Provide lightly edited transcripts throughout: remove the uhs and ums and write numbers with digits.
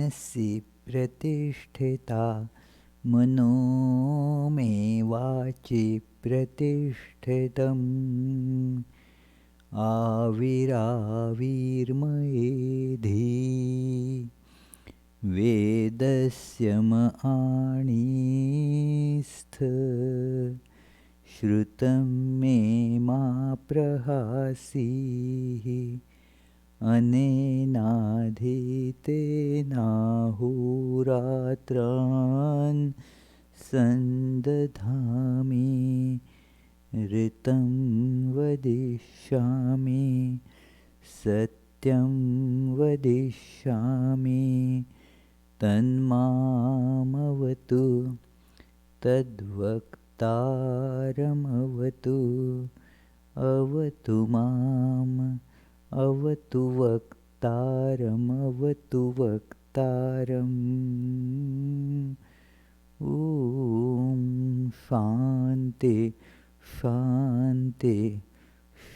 मनसि प्रतिष्ठिता मनो मे वाचि प्रतिष्ठितम् आविराविर्मयेधि वेदस्य मआणीस्थ श्रुतं मे मा प्रहासीः अनेनाधीतेनाहोरात्रान् सन्दधामि ऋतं वदिष्यामि सत्यं वदिष्यामि तन्मामवतु तद्वक्तारमवतु अवतु माम् अवतु वक्तारमवतु वक्तारम् ॐ शान्ति शान्ति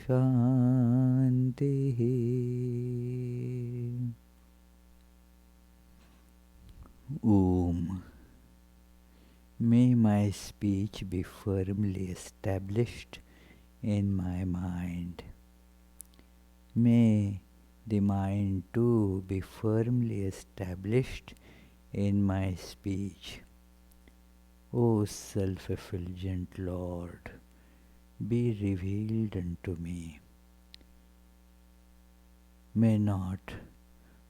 शान्तिः Om. May my speech be firmly established in my mind. May the mind too be firmly established in my speech. O self-effulgent Lord, be revealed unto me. May not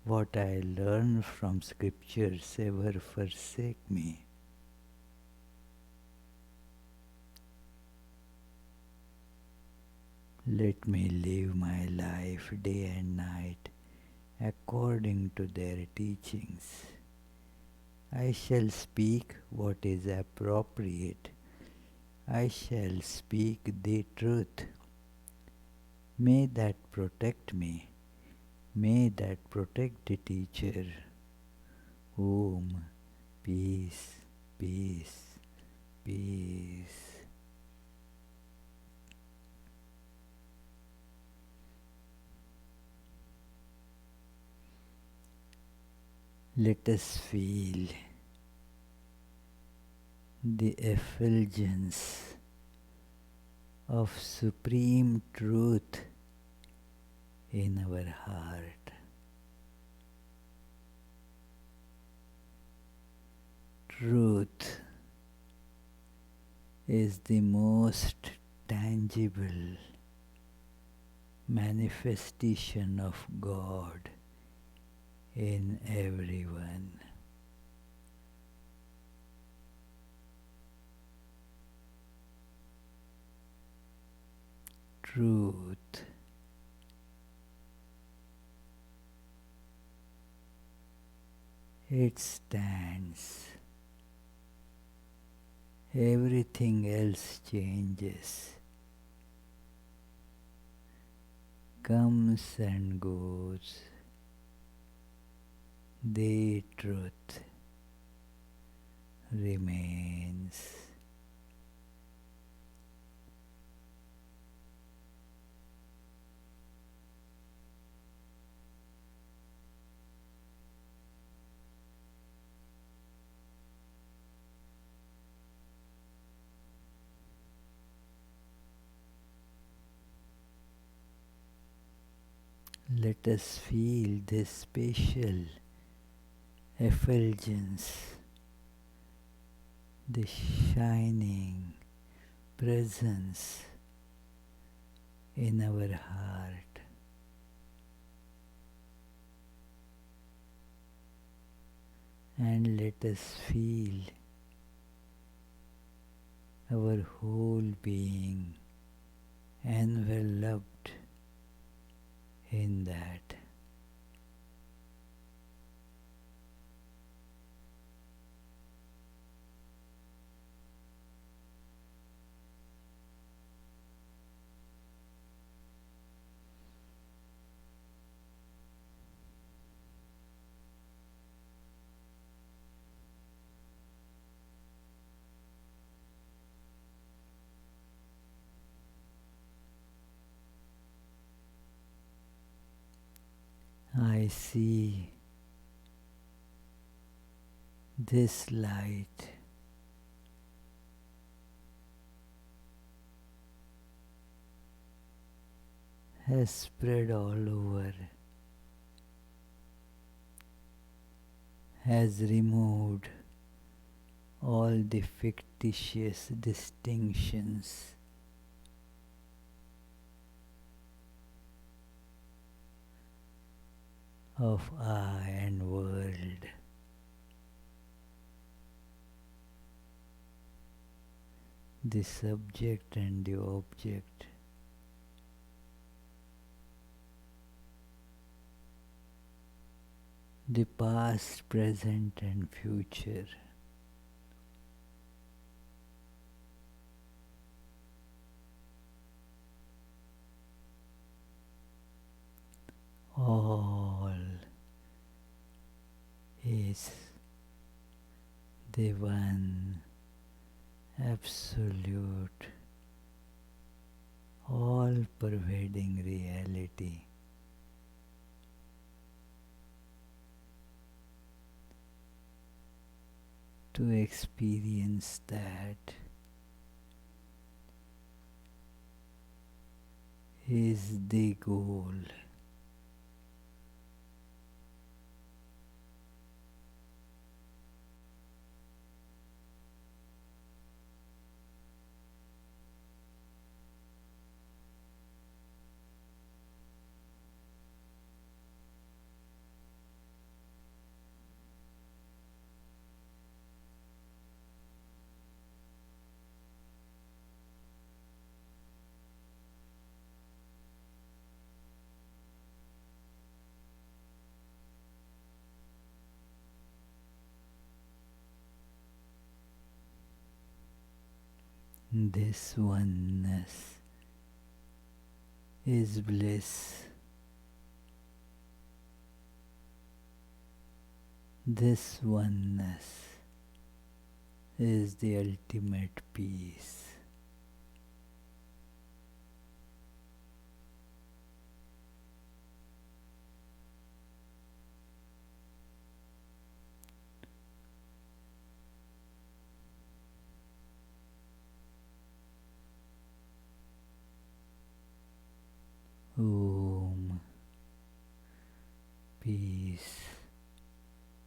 what I learn from scriptures ever forsake me. Let me live my life day and night according to their teachings. I shall speak what is appropriate. I shall speak the truth. May that protect me. May that protect the teacher. Om. Peace, peace, peace. Let us feel the effulgence of supreme truth in our heart. Truth is the most tangible manifestation of God in everyone. Truth. It stands. Everything else changes, comes and goes. The truth remains. Let us feel this special effulgence, the shining presence in our heart. And let us feel our whole being enveloped in that. I see This light has spread all over, has removed all the fictitious distinctions of I and world. The subject and the object. The past, present and future. All is the one absolute, all-pervading reality. To experience that is the goal. This oneness is bliss. This oneness is the ultimate peace. Om. Peace,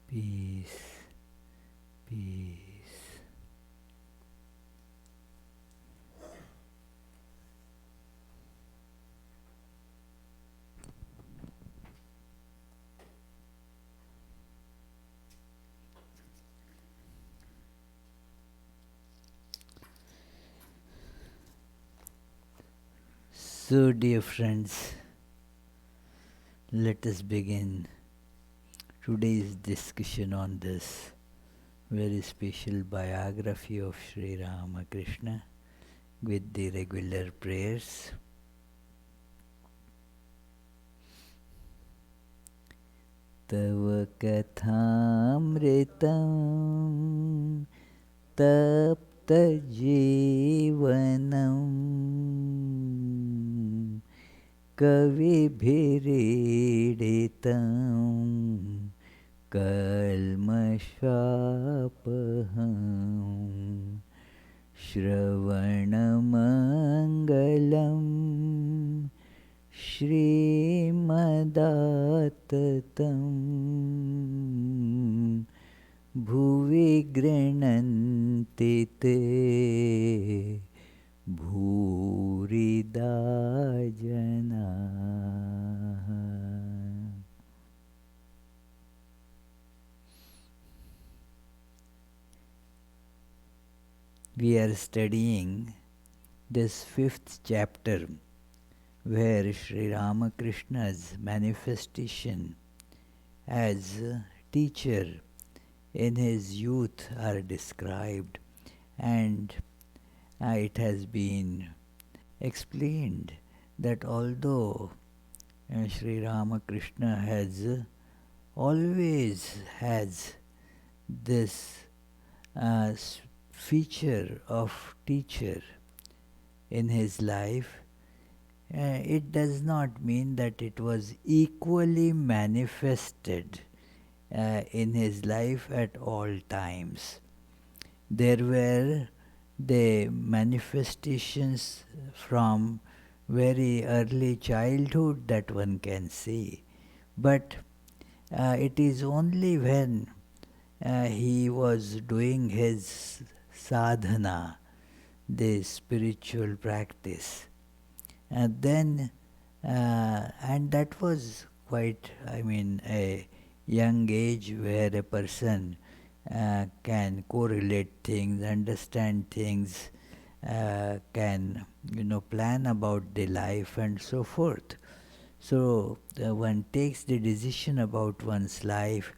peace, peace. So, dear friends, let us begin today's discussion on this very special biography of Sri Ramakrishna with the regular prayers. Tava kathamritam tapta jivanam kavibhiriditam kalmashapaham Shravanamangalam Shrimadattatam Bhuvi grinanti te Bhurida jana. We are studying this 5th chapter where Sri Ramakrishna's manifestation as teacher in his youth are described, and it has been explained that although Sri Ramakrishna always has this feature of teacher in his life, it does not mean that it was equally manifested in his life at all times. There were the manifestations from very early childhood that one can see. But it is only when he was doing his sadhana, the spiritual practice, and then and that was quite, a young age where a person can correlate things, understand things, can plan about the life and so forth. So one takes the decision about one's life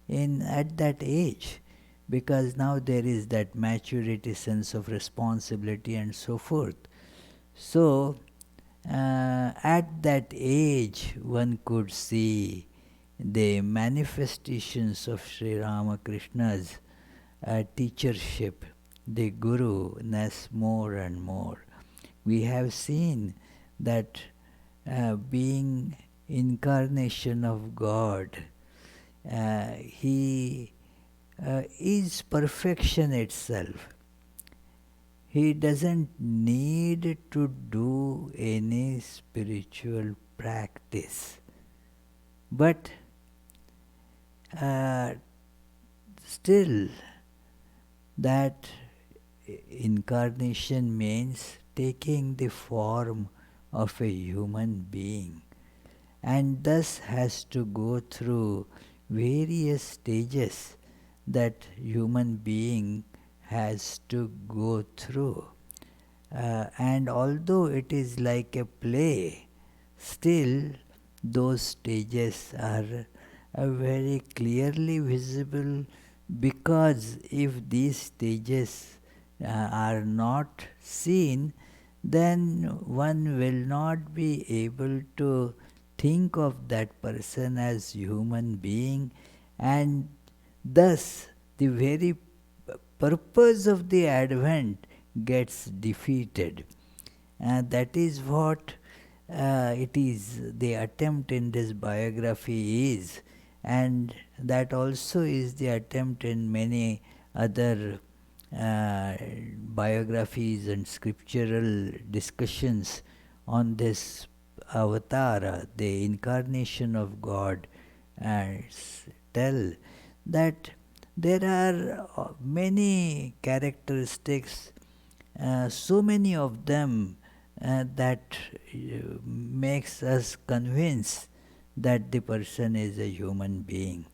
in at that age, because now there is that maturity, sense of responsibility and so forth. So at that age one could see the manifestations of Sri Ramakrishna's teachership, the Guru-ness more and more. We have seen that being incarnation of God, he is perfection itself. He doesn't need to do any spiritual practice. But still, that incarnation means taking the form of a human being, and thus has to go through various stages that human being has to go through. And although it is like a play, still those stages are very clearly visible, because if these stages are not seen, then one will not be able to think of that person as human being, and thus the very purpose of the advent gets defeated. And that is what it is, the attempt in this biography is, and that also is the attempt in many other biographies and scriptural discussions on this avatar, the incarnation of God, tell that there are many characteristics, so many of them that makes us convinced that the person is a human being.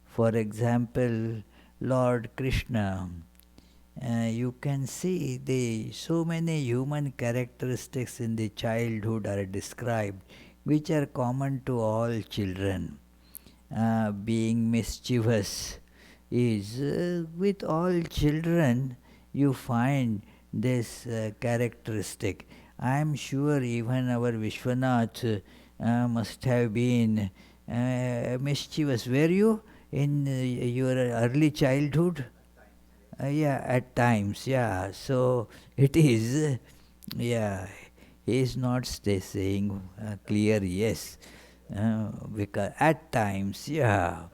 For example, Lord Krishna, you can see the so many human characteristics in the childhood are described, which are common to all children. Being mischievous is with all children you find this characteristic. I am sure even our Vishwanath must have been mischievous. Were you in your early childhood? Yeah, at times, yeah. So it is, yeah. He is not saying clear yes, because at times, yeah.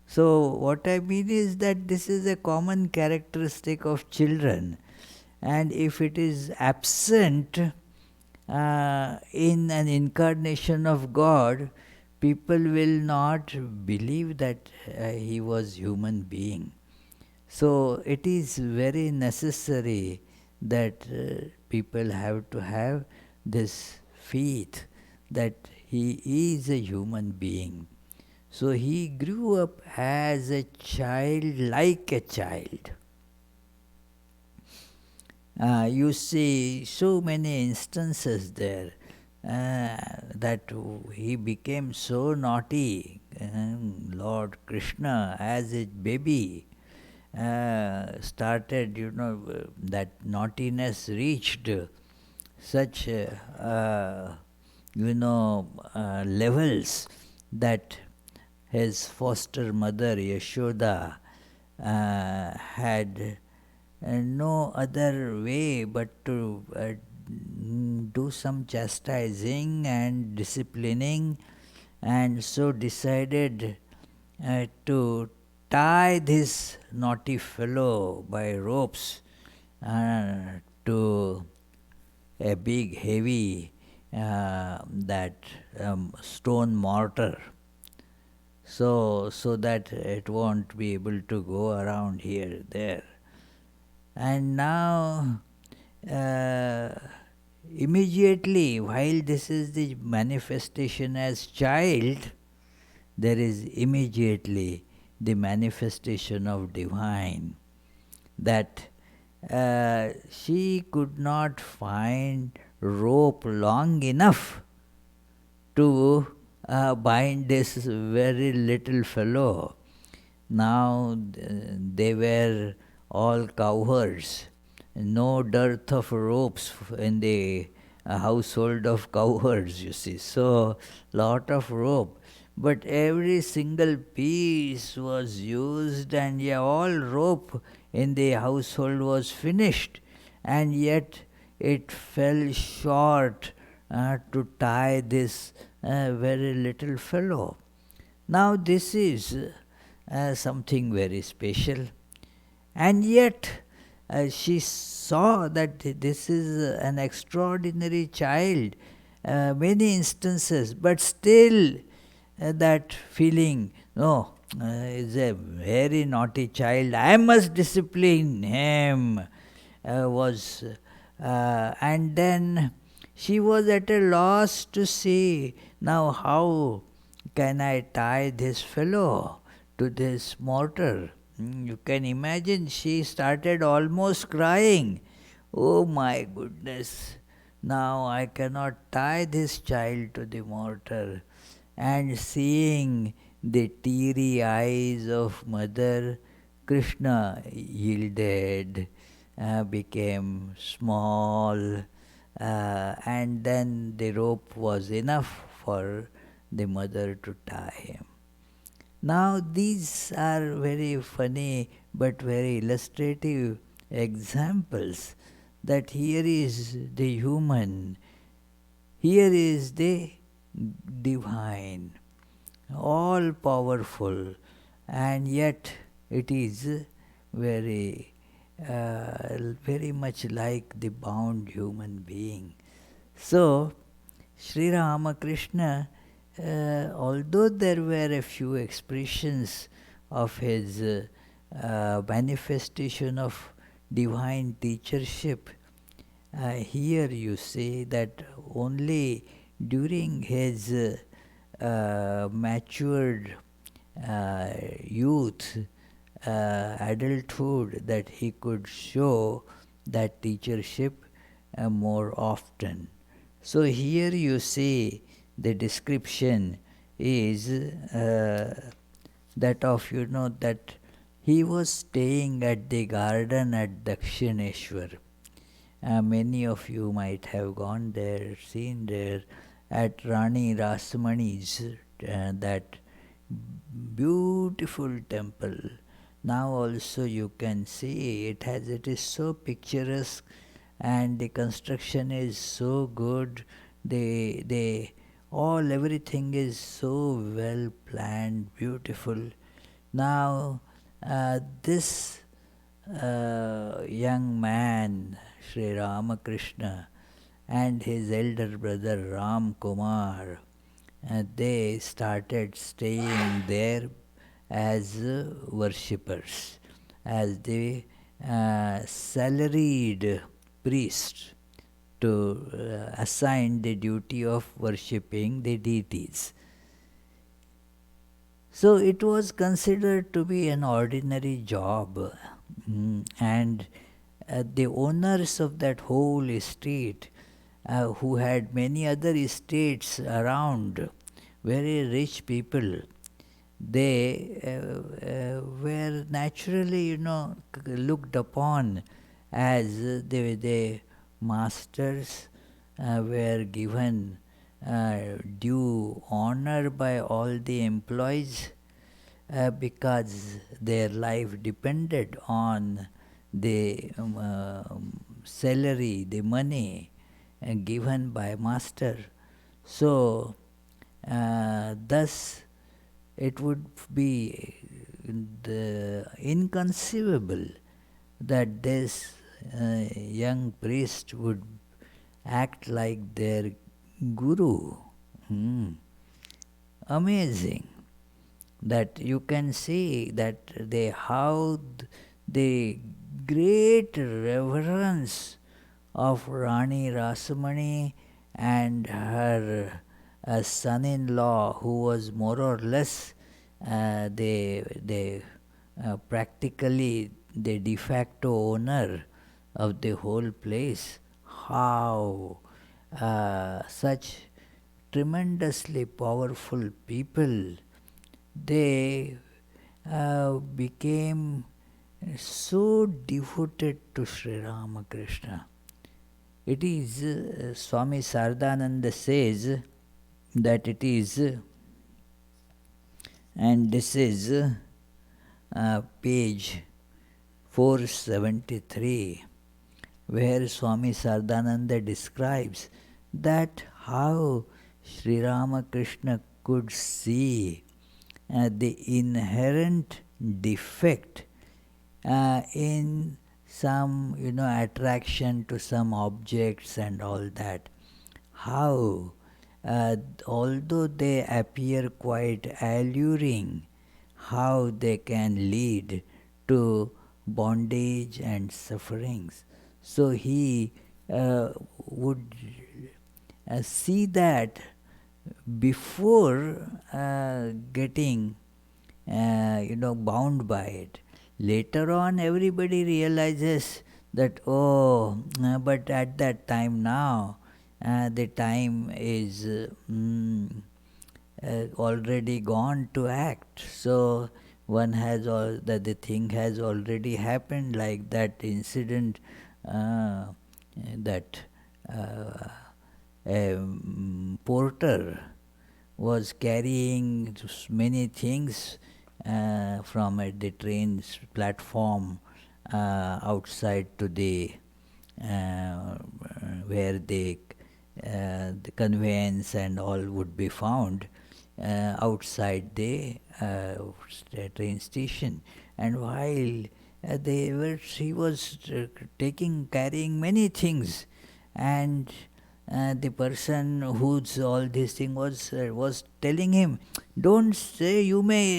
So what I mean is that this is a common characteristic of children, and if it is absent in an incarnation of God, people will not believe that he was human being. So it is very necessary that people have to have this faith that he is a human being. So he grew up as a child, like a child. You see so many instances there that he became so naughty. Lord Krishna, as a baby, started, that naughtiness reached such, levels that his foster mother Yashoda had no other way but to do some chastising and disciplining, and so decided to tie this naughty fellow by ropes to a big heavy that stone mortar, so that it won't be able to go around here there. And now uh, immediately, while this is the manifestation as child, there is immediately the manifestation of divine, that she could not find rope long enough to bind this very little fellow. Now they were all cowherds, no dearth of ropes in the household of cowherds, you see. So, lot of rope. But every single piece was used, and yeah, all rope in the household was finished, and yet it fell short to tie this very little fellow. Now, this is something very special. And yet, she saw that this is an extraordinary child, many instances, but still that feeling, no, is a very naughty child, I must discipline him, was. And then she was at a loss to see, now how can I tie this fellow to this mortar? You can imagine she started almost crying. Oh my goodness, now I cannot tie this child to the mortar. And seeing the teary eyes of Mother, Krishna yielded, became small, and then the rope was enough for the mother to tie him. Now, these are very funny but very illustrative examples that here is the human, here is the divine, all powerful, and yet it is very, very much like the bound human being. So, Sri Ramakrishna, although there were a few expressions of his manifestation of divine teachership, here you see that only during his matured youth, adulthood, that he could show that teachership more often. So here you see the description is that of, that he was staying at the garden at Dakshineshwar. Many of you might have gone there, seen there at Rani Rasmani's, that beautiful temple. Now also you can see it is so picturesque, and the construction is so good. Everything is so well planned, beautiful. Now this young man, Sri Ramakrishna, and his elder brother Ram Kumar, they started staying there as worshippers, as the salaried priests, to assign the duty of worshipping the deities. So it was considered to be an ordinary job, and the owners of that whole estate, who had many other estates around, very rich people, they were naturally, looked upon as the masters, were given due honor by all the employees, because their life depended on the salary, the money given by master. So thus it would be inconceivable that this young priest would act like their guru. Hmm. Amazing that you can see that the great reverence of Rani Rasamani and her son-in-law, who was more or less they practically the de facto owner of the whole place. How such tremendously powerful people, they became so devoted to Sri Ramakrishna. It is, Swami Saradananda says that it is, and this is page 473, where Swami Saradananda describes that how Sri Ramakrishna could see the inherent defect in some attraction to some objects and all that. How although they appear quite alluring, how they can lead to bondage and sufferings. So he would see that before getting bound by it. Later on, everybody realizes that, but at that time now, the time is already gone to act. So one has all that the thing has already happened, like that incident that a porter was carrying many things from the train's platform outside to the where the conveyance and all would be found outside the train station. And while he was carrying many things, and the person whose all this thing was telling him, "Don't say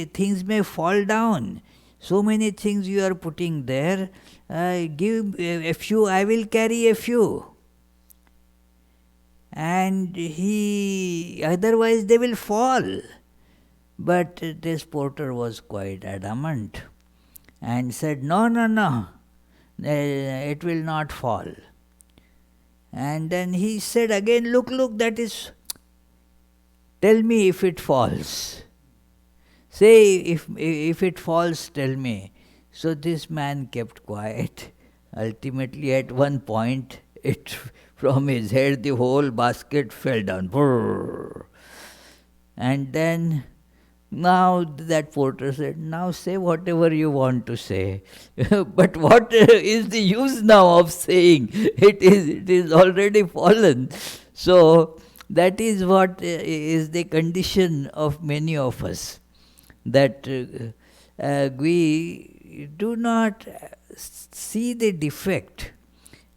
things may fall down. So many things you are putting there. Give a few. I will carry a few." And otherwise they will fall. But this porter was quite adamant and said, no, it will not fall. And then he said again, look, that is, tell me if it falls. Say if it falls, tell me. So this man kept quiet. Ultimately, at one point, from his head, the whole basket fell down. Brrr. And then, now that porter said, now say whatever you want to say. But what is the use now of saying? It is already fallen. So that is what is the condition of many of us. That we do not see the defect.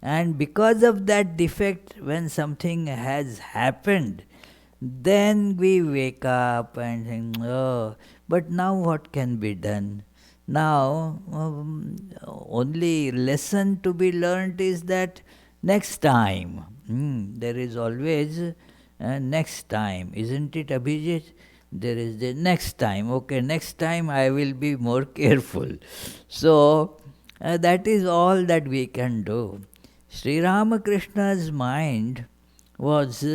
And because of that defect, when something has happened, then we wake up and think, oh, but now what can be done? Now, only lesson to be learned is that next time, there is always next time, isn't it, Abhijit? There is the next time. Okay, next time I will be more careful. So, that is all that we can do. Sri Ramakrishna's mind was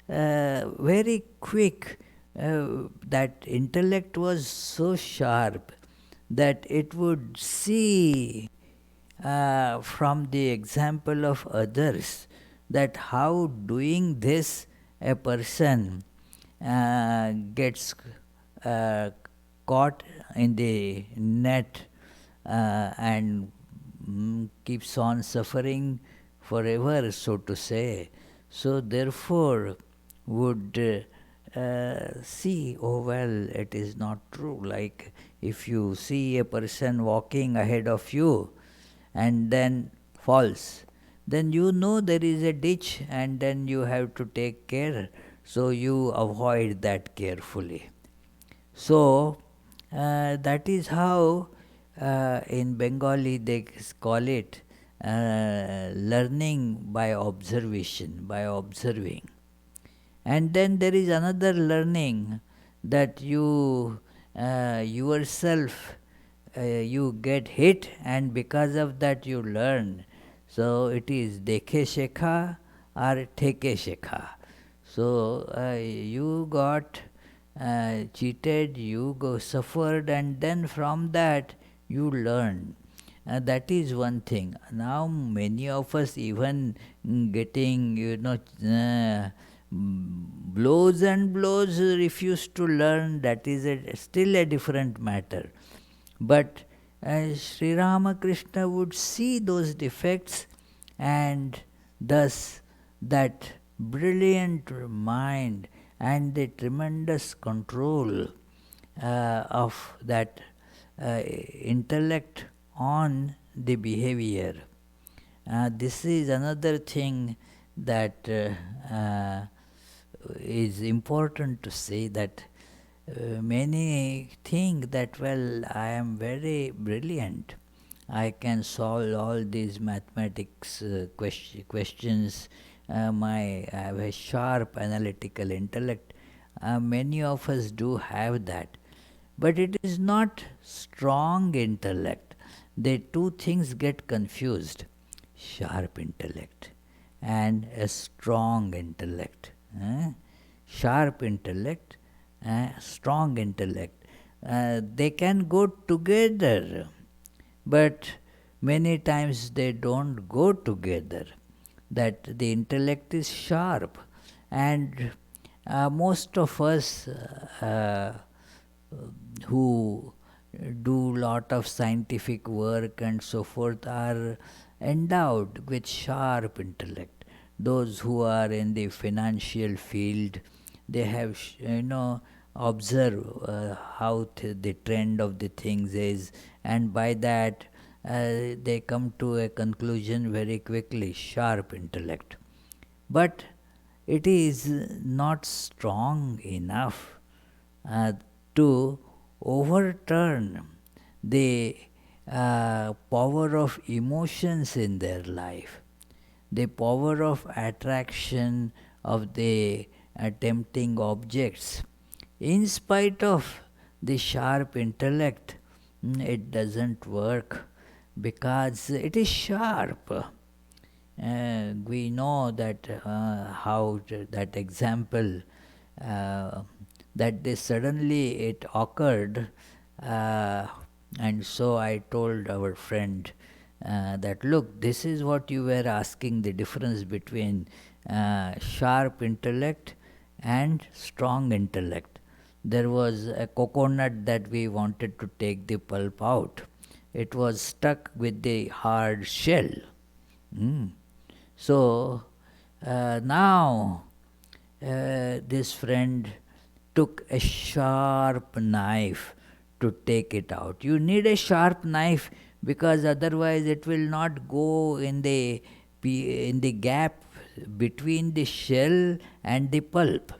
very quick. That intellect was so sharp that it would see from the example of others that how doing this a person gets caught in the net and keeps on suffering forever, so to say. So therefore would see, oh well, it is not true. Like if you see a person walking ahead of you and then falls, then you know there is a ditch and then you have to take care. So you avoid that carefully. So that is how in Bengali they call it learning by observation, by observing. And then there is another learning that you yourself you get hit, and because of that you learn. So it is dekhe shekha or theke shekha. So you got cheated, you go suffered, and then from that you learn. That is one thing. Now many of us even getting blows and blows refuse to learn. That is still a different matter. But Sri Ramakrishna would see those defects, and thus that brilliant mind and the tremendous control of that intellect on the behavior. This is another thing that is important to say, that many think that, well, I am very brilliant. I can solve all these mathematics questions. I have a sharp analytical intellect. Many of us do have that. But it is not strong intellect. The two things get confused: sharp intellect and a strong intellect. Sharp intellect, strong intellect. They can go together, but many times they don't go together. That the intellect is sharp, and most of us who do lot of scientific work and so forth are endowed with sharp intellect. Those who are in the financial field, they have observe how the trend of the things is, and by that they come to a conclusion very quickly: sharp intellect. But it is not strong enough to overturn the power of emotions in their life, the power of attraction of the tempting objects. In spite of the sharp intellect, it doesn't work because it is sharp. We know that how that example that this suddenly it occurred, and so I told our friend that, look, this is what you were asking, the difference between sharp intellect and strong intellect. There was a coconut that we wanted to take the pulp out. It was stuck with the hard shell. So now this friend took a sharp knife to take it out. You need a sharp knife because otherwise it will not go in the gap between the shell and the pulp.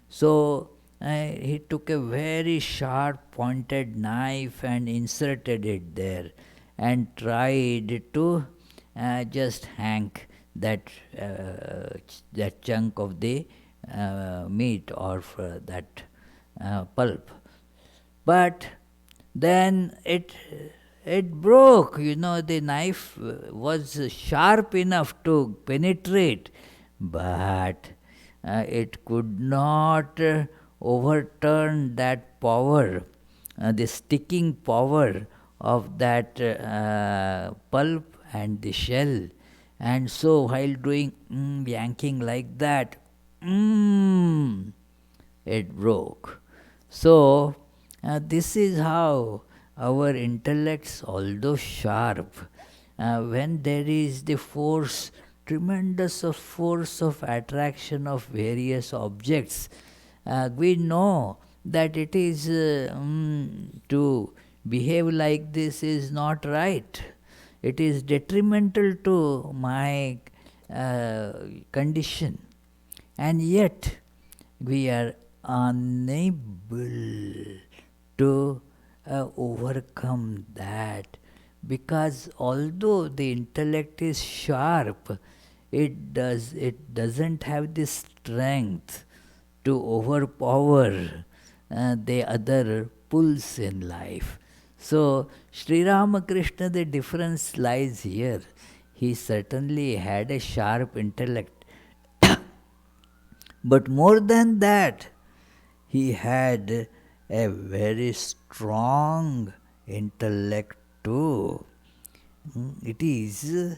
So he took a very sharp pointed knife and inserted it there and tried to just hank that chunk of the meat or that pulp. But then it broke. The knife was sharp enough to penetrate, but it could not overturn that power, the sticking power of that pulp and the shell. And so while doing yanking like that, it broke. So this is how our intellects, although sharp, when there is the force, tremendous force of attraction of various objects, We know that it is to behave like this is not right. It is detrimental to my condition. And yet, we are unable to overcome that, because although the intellect is sharp, it doesn't have the strength to overpower the other pulls in life. So Sri Ramakrishna, the difference lies here. He certainly had a sharp intellect, but more than that, he had a very strong intellect too. It is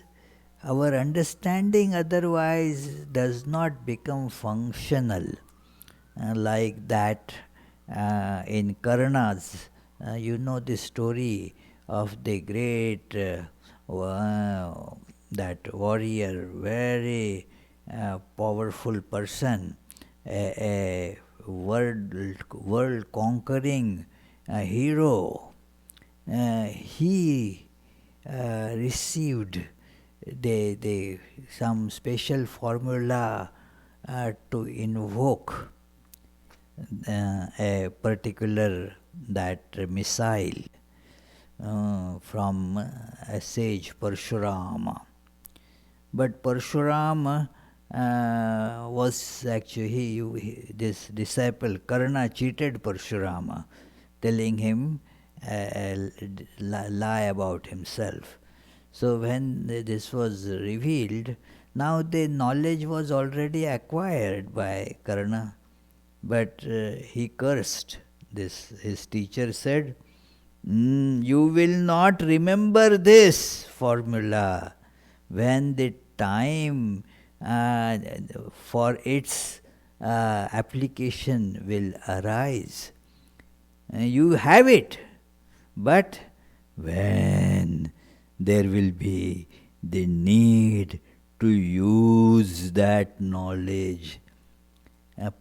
our understanding otherwise does not become functional like that in Karna's. You know the story of the great that warrior, very powerful person, a world conquering hero. He received some special formula to invoke a particular that missile from a sage Parshurama. But Parshurama was actually, this disciple Karna cheated Parshurama, telling him a lie about himself. So when this was revealed, now the knowledge was already acquired by Karna, but he cursed this. His teacher said, you will not remember this formula when the time for its application will arise. You have it, but when there will be the need to use that knowledge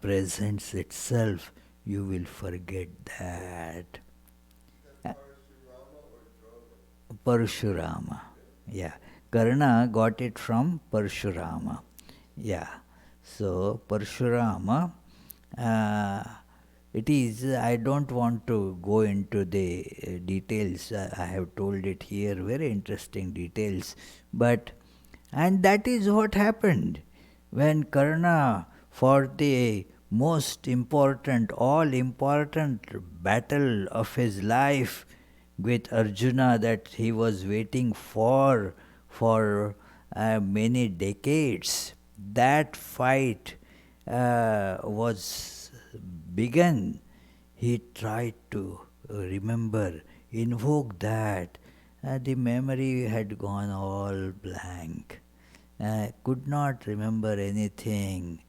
presents itself, you will forget that. Parshurama. Yeah. Karna got it from Parshurama. Yeah. So, Parshurama, it is, I don't want to go into the details. I have told it here, very interesting details. But, and that is what happened when Karna, for the most important, all important battle of his life with Arjuna that he was waiting for many decades, that fight was begun. He tried to remember, invoke that. The memory had gone all blank. Could not remember anything.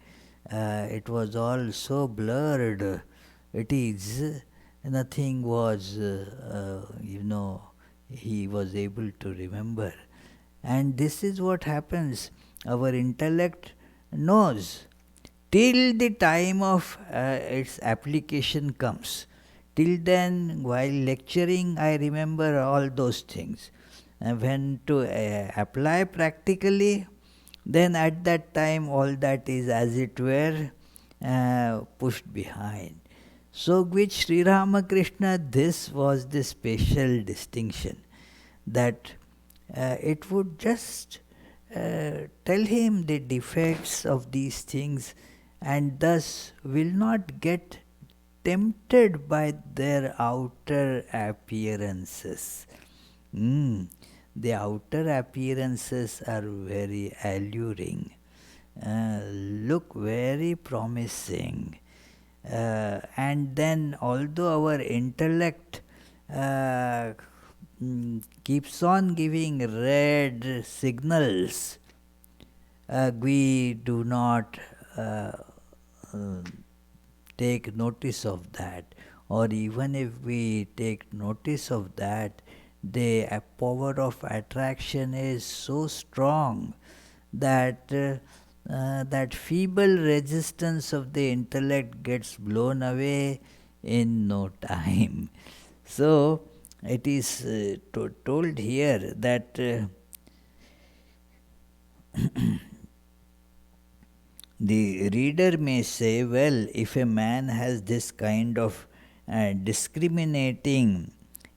It was all so blurred. It is, nothing was, he was able to remember. And this is what happens. Our intellect knows till the time of its application comes. Till then, while lecturing, I remember all those things. And when to apply practically, then at that time all that is, as it were, pushed behind. So with Sri Ramakrishna, this was the special distinction, that it would just tell him the defects of these things, and thus will not get tempted by their outer appearances. The outer appearances are very alluring, look very promising. And then, although our intellect keeps on giving red signals, we do not take notice of that. Or even if we take notice of that, the power of attraction is so strong that that feeble resistance of the intellect gets blown away in no time. So it is told here that the reader may say, well, if a man has this kind of discriminating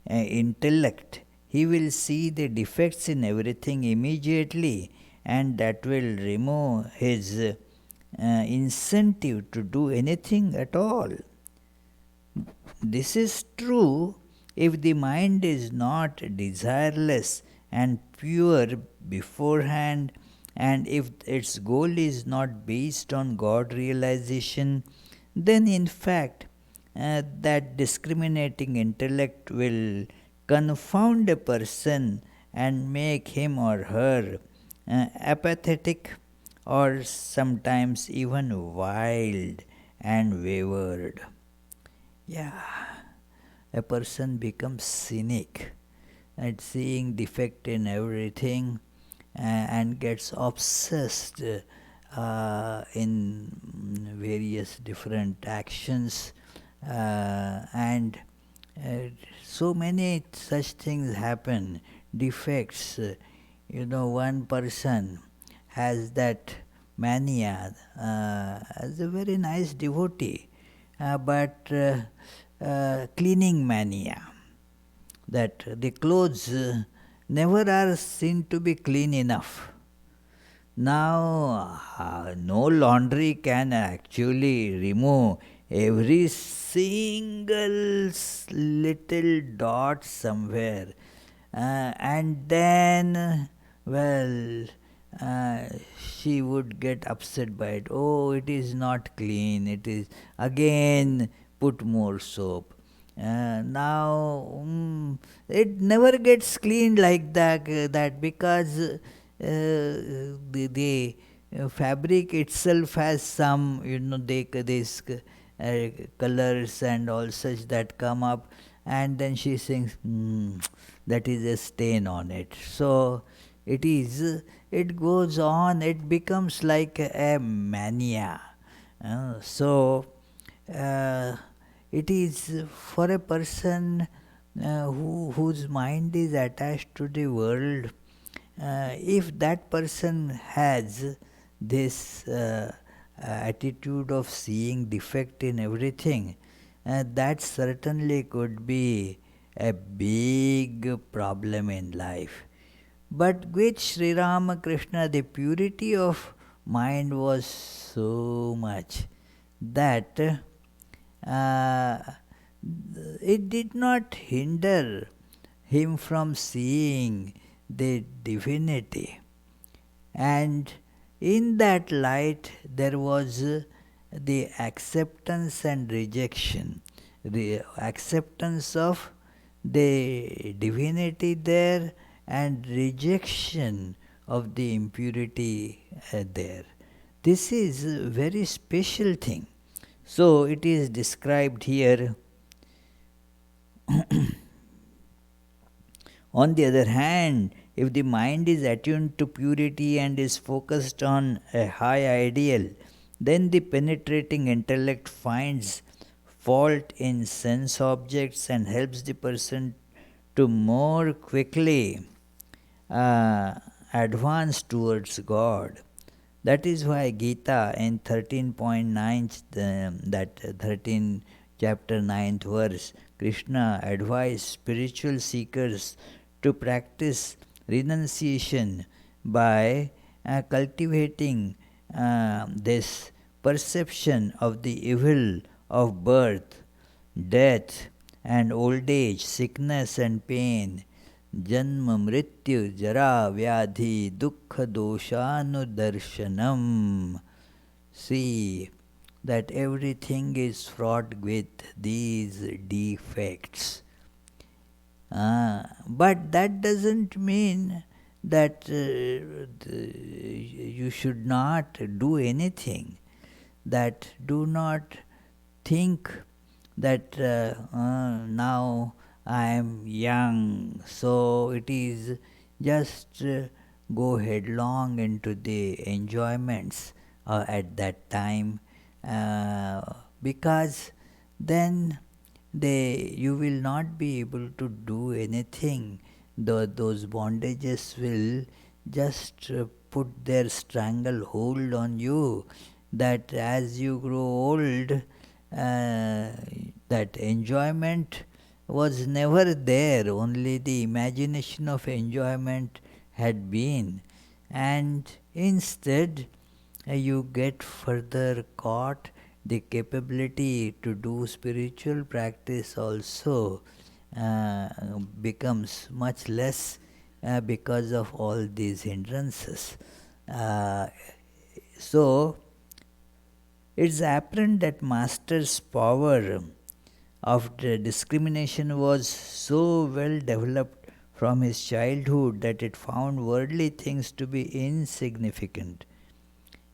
intellect, he will see the defects in everything immediately, and that will remove his incentive to do anything at all. This is true if the mind is not desireless and pure beforehand, and if its goal is not based on God realization, then in fact that discriminating intellect will confound a person and make him or her apathetic or sometimes even wild and wayward. Yeah, a person becomes cynic at seeing defect in everything and gets obsessed in various different actions and so many such things happen, defects. One person has that mania as a very nice devotee, but cleaning mania, that the clothes never are seen to be clean enough. Now, no laundry can actually remove every single little dot somewhere. And then, well, she would get upset by it. Oh, it is not clean. It is again put more soap. Now, it never gets cleaned like that because the fabric itself has some, these colors and all such that come up, and then she thinks, that is a stain on it. So it goes on, it becomes like a mania. So it is for a person whose mind is attached to the world. If that person has this attitude of seeing defect in everything, that certainly could be a big problem in life. But with Sri Ramakrishna, the purity of mind was so much that it did not hinder him from seeing the divinity. And in that light there was the acceptance and rejection, the acceptance of the divinity there and rejection of the impurity there. This is a very special thing. So it is described here. On the other hand, if the mind is attuned to purity and is focused on a high ideal, then the penetrating intellect finds fault in sense objects and helps the person to more quickly advance towards God. That is why Gita in 13.9, that 13 chapter 9th verse, Krishna advised spiritual seekers to practice renunciation by cultivating this perception of the evil of birth, death, and old age, sickness and pain, janma mrityu jara vyadhi dukkha doshanudarshanam. See that everything is fraught with these defects. But that doesn't mean that you should not do anything. That do not think that now I am young, so it is just go headlong into the enjoyments. at that time, because then you will not be able to do anything. Those bondages will just put their strangle hold on you, that as you grow old, that enjoyment was never there, only the imagination of enjoyment had been, and instead you get further caught. The capability to do spiritual practice also uh, becomes much less because of all these hindrances. Uh, so it's apparent that Master's power of the discrimination was so well developed from his childhood that it found worldly things to be insignificant.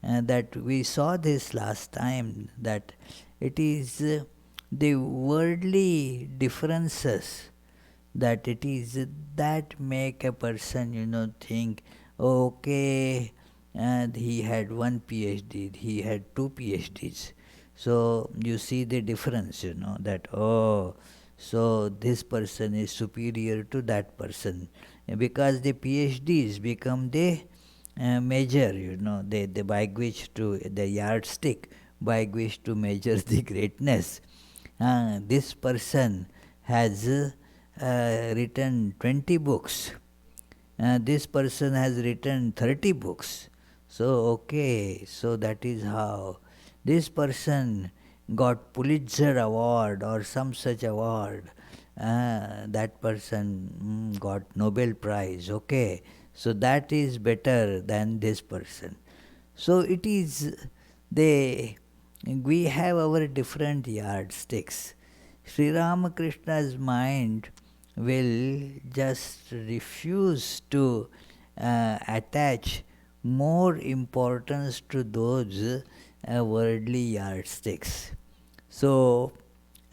That we saw this last time, that it is the worldly differences, that it is that make a person, think, okay, and he had one PhD, he had two PhDs. So you see the difference, that, oh, so this person is superior to that person. Because the PhDs become the measure, the by which to, the yardstick by which to measure the greatness. This person has written 20 books. This person has written 30 books. So, okay, so that is how this person got Pulitzer Award or some such award. That person got Nobel Prize. Okay, so that is better than this person. So it is, we have our different yardsticks. Sri Ramakrishna's mind will just refuse to attach more importance to those worldly yardsticks. So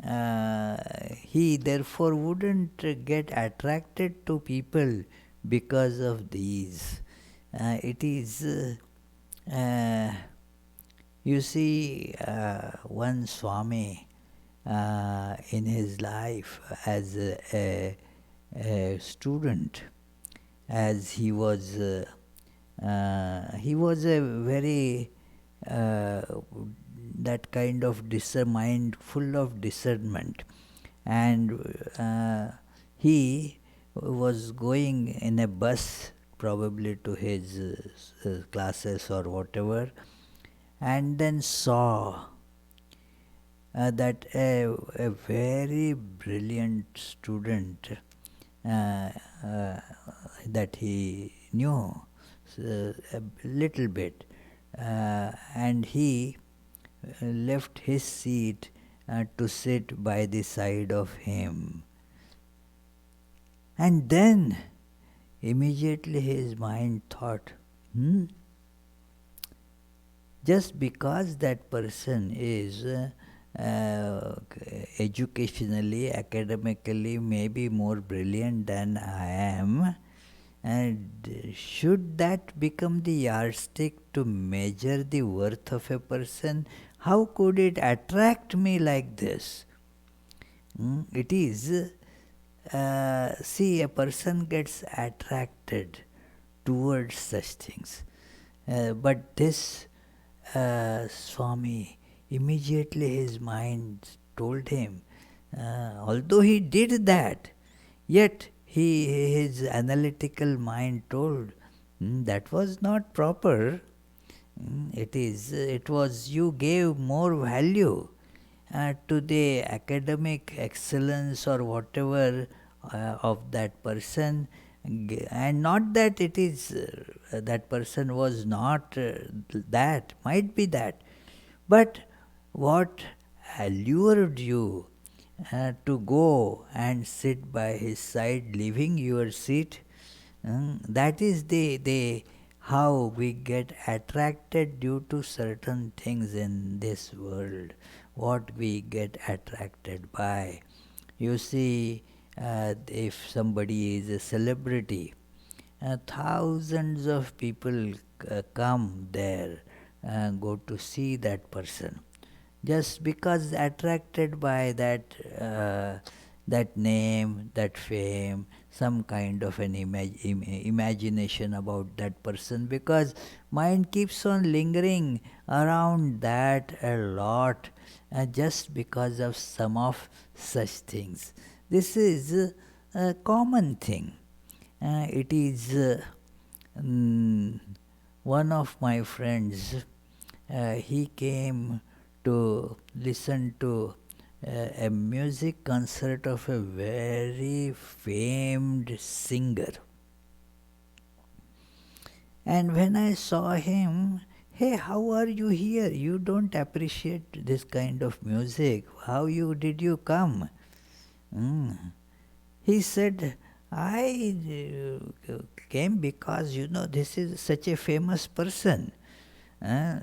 he therefore wouldn't get attracted to people because of these. It is, you see, one Swami in his life as a student, as he was a very that kind of mind full of discernment, and he was going in a bus probably to his classes or whatever, and then saw that a very brilliant student that he knew a little bit, and he left his seat to sit by the side of him. And then immediately his mind thought, just because that person is educationally, academically, maybe more brilliant than I am, and should that become the yardstick to measure the worth of a person? How could it attract me like this? It is, see, a person gets attracted towards such things. But this Swami, immediately his mind told him, although he did that, yet his analytical mind told, that was not proper. It was, you gave more value to the academic excellence or whatever of that person, and not that it is that person was not that, might be that, but what allured you to go and sit by his side, leaving your seat? That is the how we get attracted due to certain things in this world, what we get attracted by. You see, if somebody is a celebrity, thousands of people come there go to see that person. Just because attracted by that name, that fame, some kind of an imagination about that person, because mind keeps on lingering around that a lot, just because of some of such things. This is a common thing. It is one of my friends, he came to listen to a music concert of a very famed singer. And when I saw him, hey, how are you here? You don't appreciate this kind of music. Did you come? He said, I came because, this is such a famous person.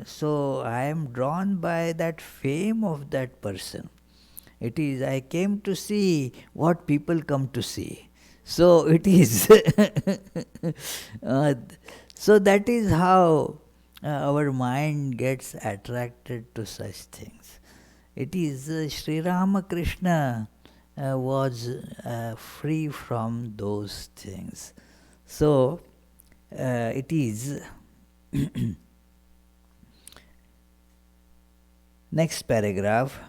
So I am drawn by that fame of that person. It is, I came to see what people come to see. So it is. So that is how our mind gets attracted to such things. It is Sri Ramakrishna was free from those things. So it is. Next paragraph.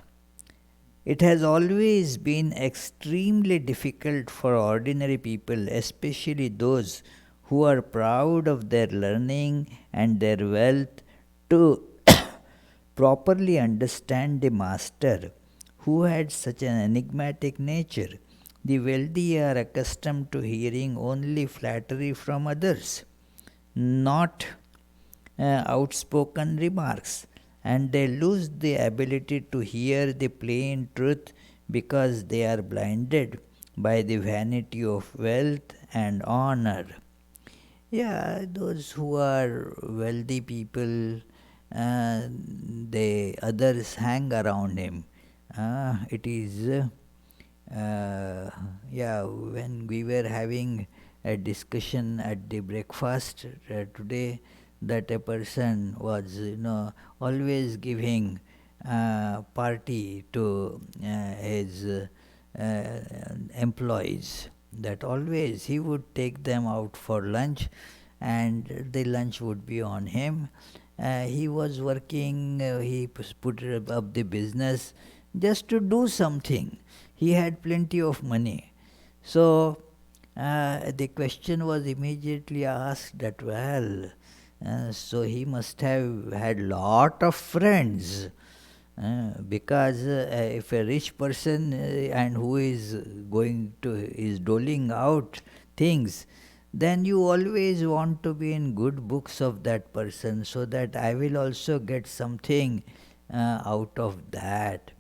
It has always been extremely difficult for ordinary people, especially those who are proud of their learning and their wealth, to properly understand the master who had such an enigmatic nature. The wealthy are accustomed to hearing only flattery from others, not outspoken remarks, and they lose the ability to hear the plain truth because they are blinded by the vanity of wealth and honor. Yeah, those who are wealthy people, they others hang around him. It is, when we were having a discussion at the breakfast today, that a person was, always giving party to his employees. That always he would take them out for lunch, and the lunch would be on him. He was working, he put up the business just to do something. He had plenty of money. So the question was immediately asked that, well, so he must have had lot of friends. Because if a rich person and who is doling out things, then you always want to be in good books of that person, so that I will also get something out of that.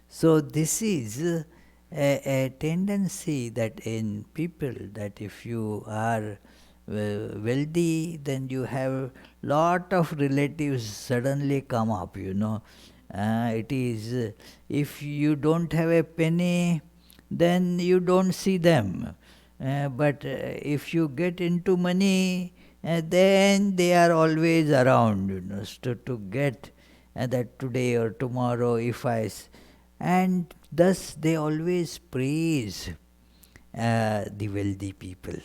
So this is a tendency that in people, that if you are wealthy, then you have lot of relatives suddenly come up, it is, if you don't have a penny, then you don't see them. But if you get into money, then they are always around, to get that today or tomorrow and thus they always praise the wealthy people.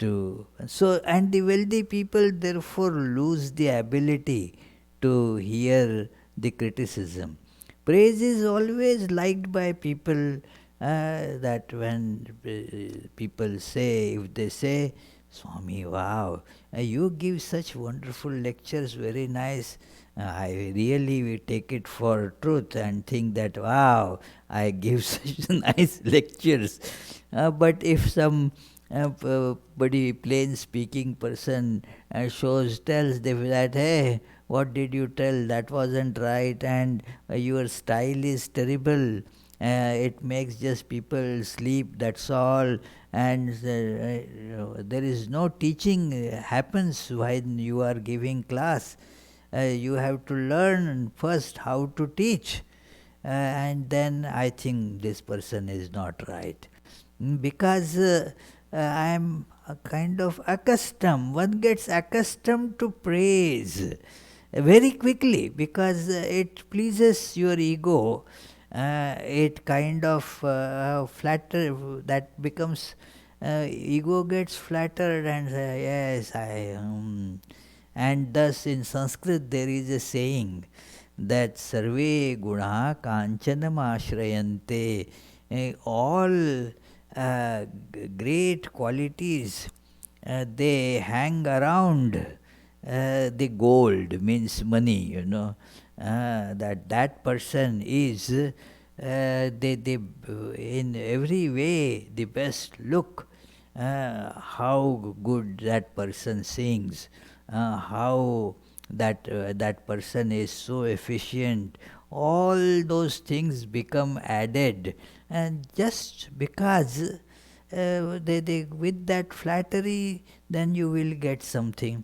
And the wealthy people therefore lose the ability to hear the criticism. Praise is always liked by people, that when people say, if they say, Swami, wow, you give such wonderful lectures, very nice. I really will take it for truth and think that, wow, I give such nice lectures. But if some plain speaking person tells them that, hey, what did you tell? That wasn't right, and your style is terrible. It makes just people sleep, that's all. And there is no teaching happens when you are giving class. You have to learn first how to teach. And then I think this person is not right. Because I am kind of accustomed. One gets accustomed to praise. very quickly, because it pleases your ego. It kind of flatter, that becomes ego gets flattered and say, yes, and thus in Sanskrit there is a saying that sarve guna kanchanam ashrayante, all great qualities they hang around the gold, means money, that person is they in every way the best. Look how good that person sings, how that person is so efficient. All those things become added, and just because with that flattery, then you will get something.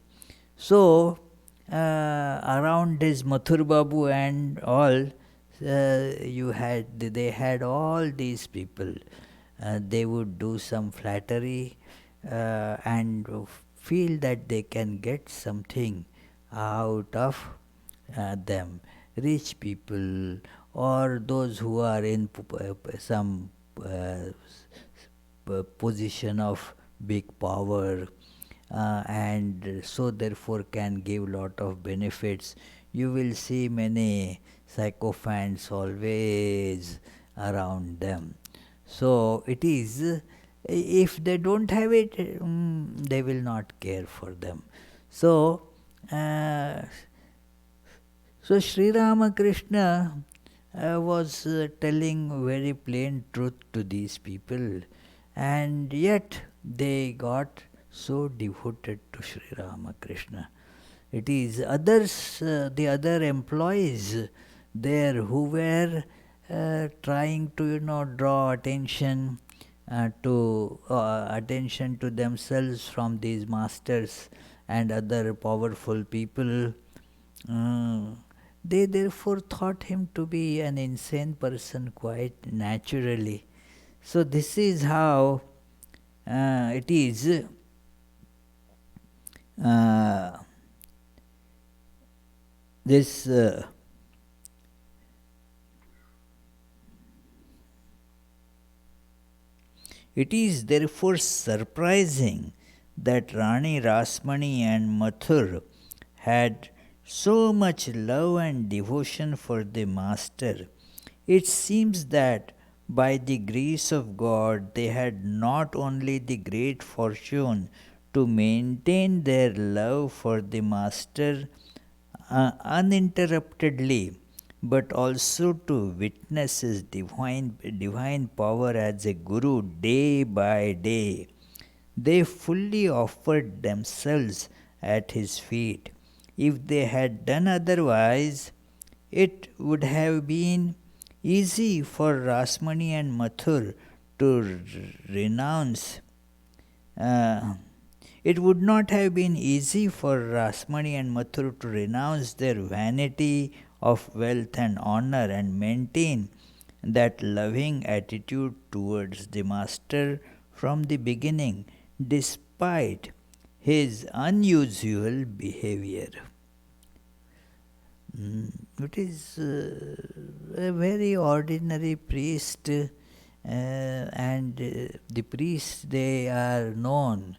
So around this Mathur Babu and all, they had all these people. They would do some flattery and feel that they can get something out of them. Rich people, or those who are in some position of big power, and so therefore can give lot of benefits. You will see many sycophants always around them. So it is, if they don't have it, they will not care for them. So Sri Ramakrishna was telling very plain truth to these people, and yet they got so devoted to Sri Ramakrishna. It is others, the other employees there who were trying to draw attention to themselves from these masters and other powerful people. They therefore thought him to be an insane person quite naturally. So this is how it is. This It is therefore surprising that Rani Rasmani and Mathur had so much love and devotion for the Master. It seems that by the grace of God they had not only the great fortune to maintain their love for the Master uninterruptedly, but also to witness his divine power as a Guru day by day. They fully offered themselves at his feet. If they had done otherwise, it would have been easy for Rasmani and Mathur to renounce. It would not have been easy for Rasmani and Mathur to renounce their vanity of wealth and honor and maintain that loving attitude towards the Master from the beginning, despite his unusual behavior. It is a very ordinary priest, and the priests, they are known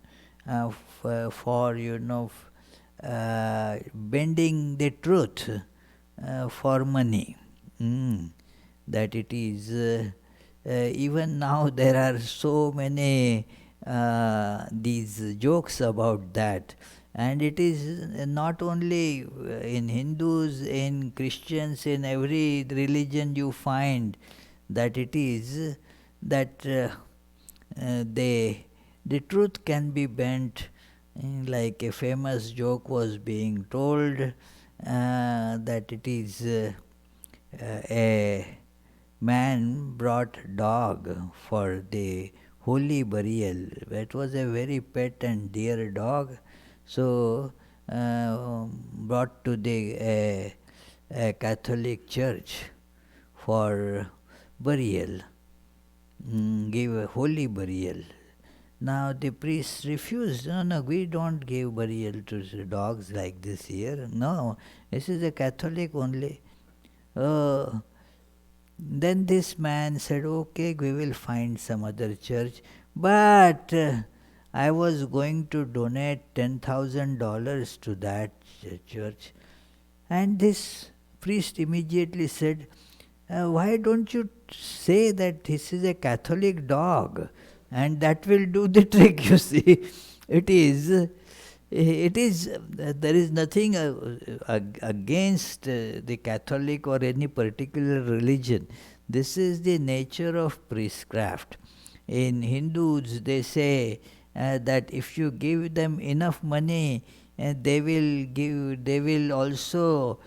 for bending the truth for money. That it is even now there are so many these jokes about that, and it is not only in Hindus, in Christians, in every religion you find that it is that the truth can be bent. Like a famous joke was being told that it is a man brought dog for the holy burial. It was a very pet and dear dog, so brought to the Catholic church for burial, give a holy burial. Now the priest refused. No, no, we don't give burial to dogs like this here. No, this is a Catholic only. Oh, then this man said, okay, we will find some other church. But I was going to donate $10,000 to that church. And this priest immediately said, why don't you say that this is a Catholic dog? And that will do the trick, you see. It is, there is nothing against the Catholic or any particular religion. This is the nature of priestcraft. In Hindus, they say that if you give them enough money, they will also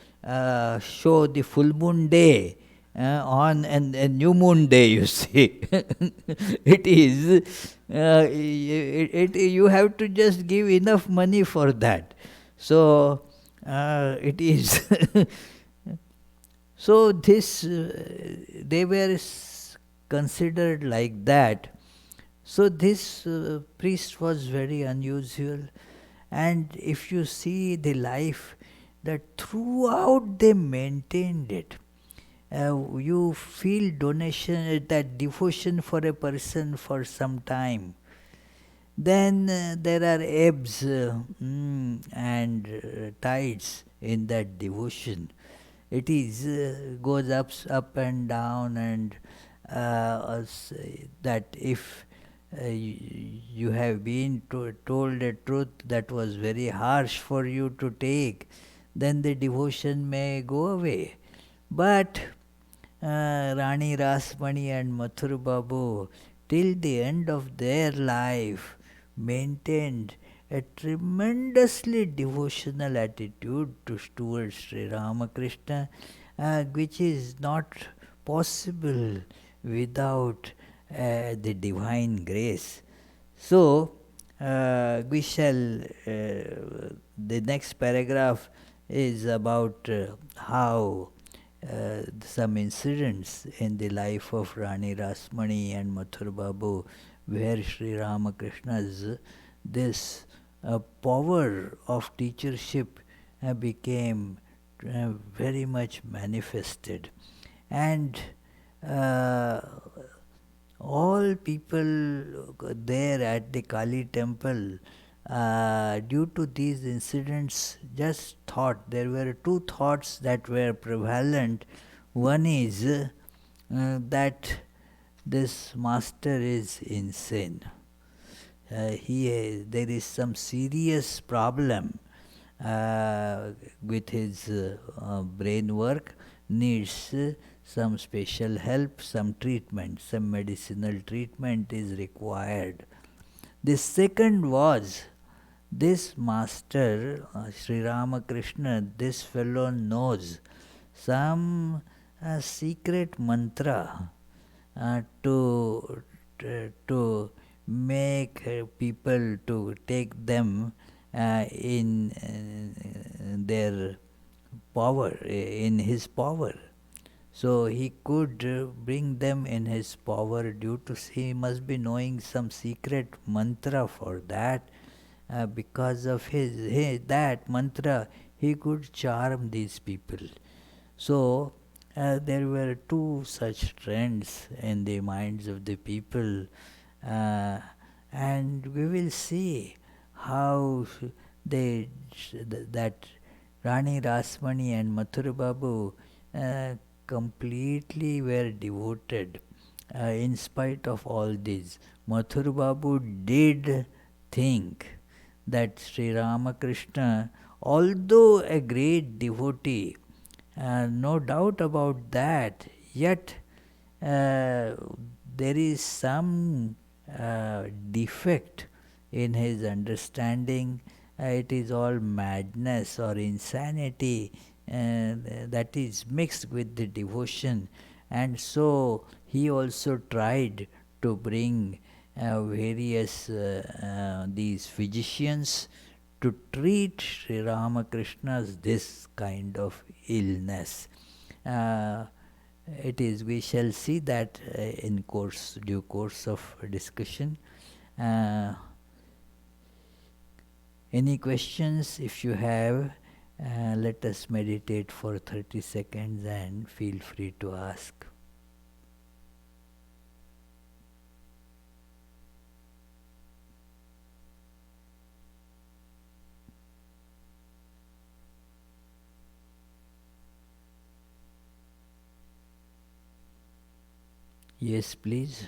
show the full moon day on a new moon day, you see. It is, you have to just give enough money for that. So, it is. So, this, they were considered like that. So, this priest was very unusual. And if you see the life, that throughout they maintained it. You feel donation, that devotion for a person for some time. Then there are ebbs and tides in that devotion. It is goes up and down, and that if you have been told a truth that was very harsh for you to take, then the devotion may go away. But Rani Rasmani and Mathur Babu, till the end of their life, maintained a tremendously devotional attitude towards Sri Ramakrishna, which is not possible without the divine grace. So, we shall, the next paragraph is about how some incidents in the life of Rani Rasmani and Mathur Babu, where Sri Ramakrishna's this power of teachership became very much manifested. And all people there at the Kali temple, due to these incidents, just thought, there were two thoughts that were prevalent. One is that this master is insane. There is some serious problem with his brain work, needs some special help, some treatment, some medicinal treatment is required. The second was, this master, Sri Ramakrishna, this fellow knows some secret mantra to make people to take them in their power, in his power. So he could bring them in his power due to he must be knowing some secret mantra for that. Because of that mantra, he could charm these people. So there were two such trends in the minds of the people, and we will see how that Rani Rasmani and Mathur Babu completely were devoted in spite of all this. Mathur Babu did think that Sri Ramakrishna, although a great devotee, no doubt about that, yet there is some defect in his understanding. It is all madness or insanity that is mixed with the devotion. And so he also tried to bring various these physicians to treat Sri Ramakrishna's this kind of illness. It is, we shall see that in due course of discussion. Any questions? If you have, let us meditate for 30 seconds and feel free to ask. Yes, please.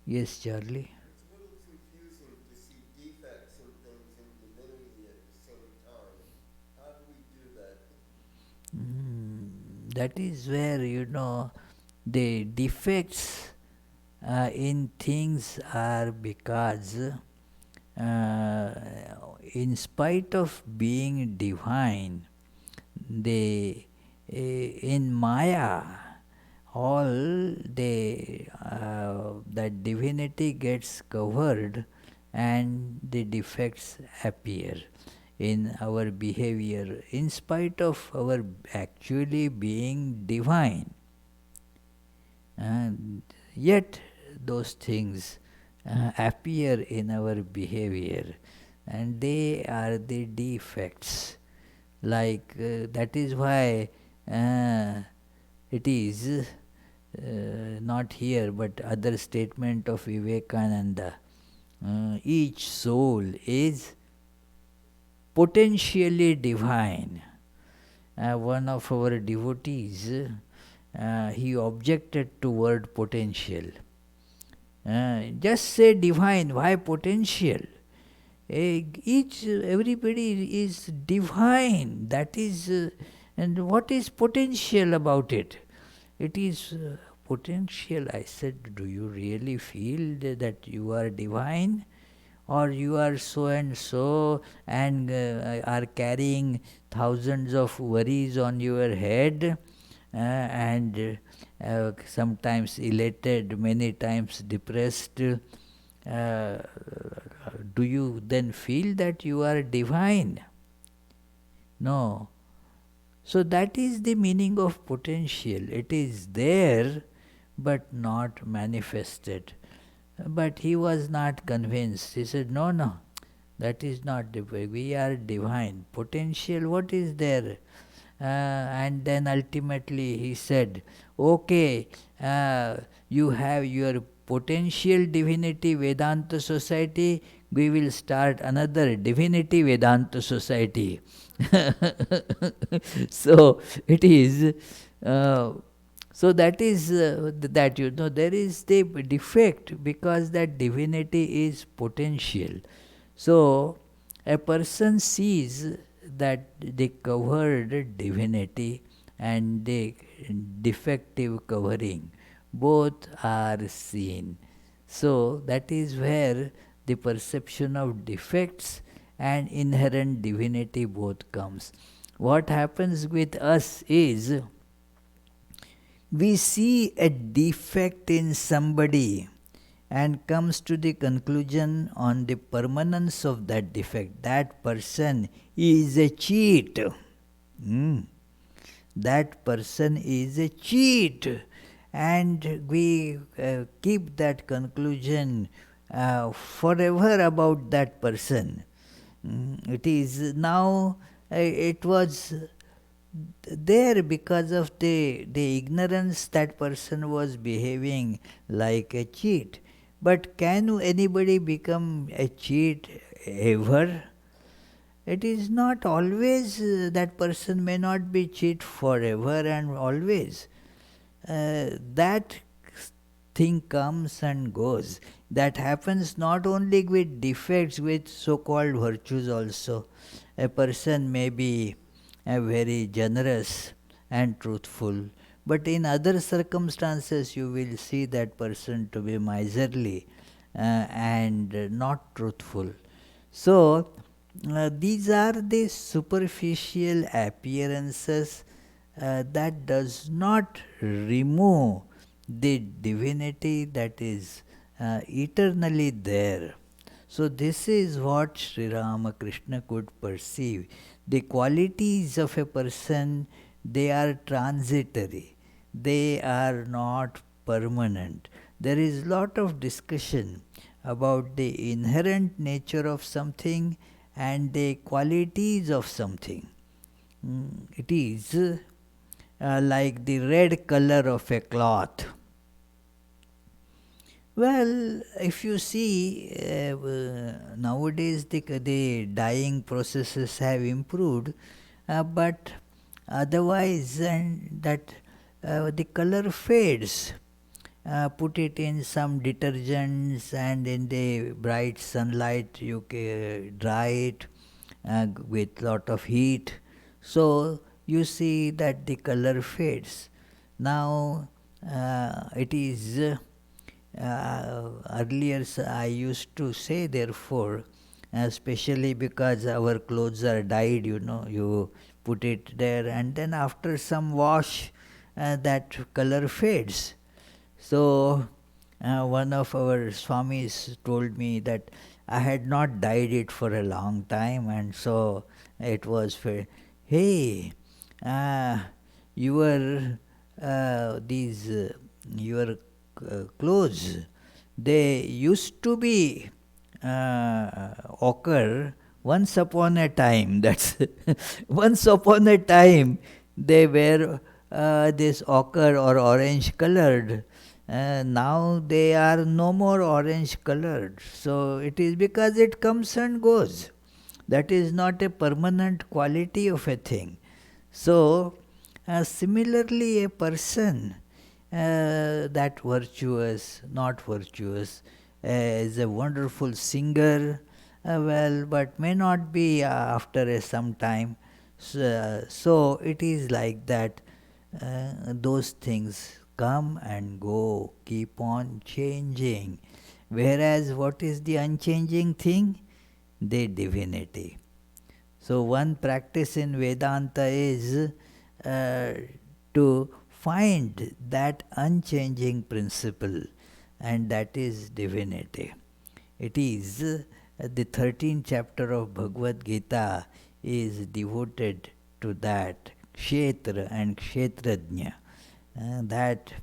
Yes, Charlie. It's a little confusing to see defects in things in divinity at the same time. How do we do that? That is where, the defects in things are because, in spite of being divine, they in Maya, all that divinity gets covered and the defects appear in our behavior in spite of our actually being divine. And yet those things appear in our behavior, and they are the defects. Like that is why it is not here but other statement of Vivekananda. Each soul is potentially divine. One of our devotees, he objected to word potential. Just say divine, why potential? Everybody is divine. That is, and what is potential about it? It is potential. I said, do you really feel that you are divine? Or you are so and so and are carrying thousands of worries on your head, and sometimes elated, many times depressed. Do you then feel that you are divine? No. So that is the meaning of potential. It is there but not manifested. But he was not convinced. He said, no, no, that is not divine. We are divine. Potential, what is there? And then ultimately he said, okay, you have your potential divinity Vedanta society, we will start another divinity Vedanta society. So it is, so that is that there is the defect because that divinity is potential. So a person sees that the covered divinity and the defective covering both are seen. So that is where the perception of defects and inherent divinity both comes. What happens with us is we see a defect in somebody and comes to the conclusion on the permanence of that defect. That person is a cheat. That person is a cheat. And we keep that conclusion forever about that person. It is now, it was there because of the ignorance that person was behaving like a cheat. But can anybody become a cheat ever? It is not always, that person may not be cheat forever and always. That thing comes and goes. That happens not only with defects, with so-called virtues also. A person may be very generous and truthful, but in other circumstances you will see that person to be miserly and not truthful. So these are the superficial appearances that does not remove the divinity that is eternally there. So this is what Sri Ramakrishna could perceive. The qualities of a person, they are transitory. They are not permanent. there is lot of discussion about the inherent nature of something and the qualities of something. It is like the red color of a cloth. Well, if you see, nowadays the dyeing processes have improved, but otherwise, and that the color fades. Put it in some detergents and in the bright sunlight you dry it with lot of heat. So you see that the color fades. Now it is earlier I used to say therefore, especially because our clothes are dyed, you put it there and then after some wash that color fades. So one of our Swamis told me that I had not dyed it for a long time, and so it was hey, uh, your these your clothes, they used to be occur once upon a time. That's once upon a time they were this ochre or orange colored. Now they are no more orange colored. So it is because it comes and goes. That is not a permanent quality of a thing. So similarly, a person that virtuous, not virtuous, is a wonderful singer, well, but may not be after some time. So it is like that. Those things come and go, keep on changing. Whereas what is the unchanging thing? The divinity. So one practice in Vedanta is to find that unchanging principle, and that is divinity. It is the 13th chapter of Bhagavad Gita is devoted to that Kshetra and Kshetrajna, that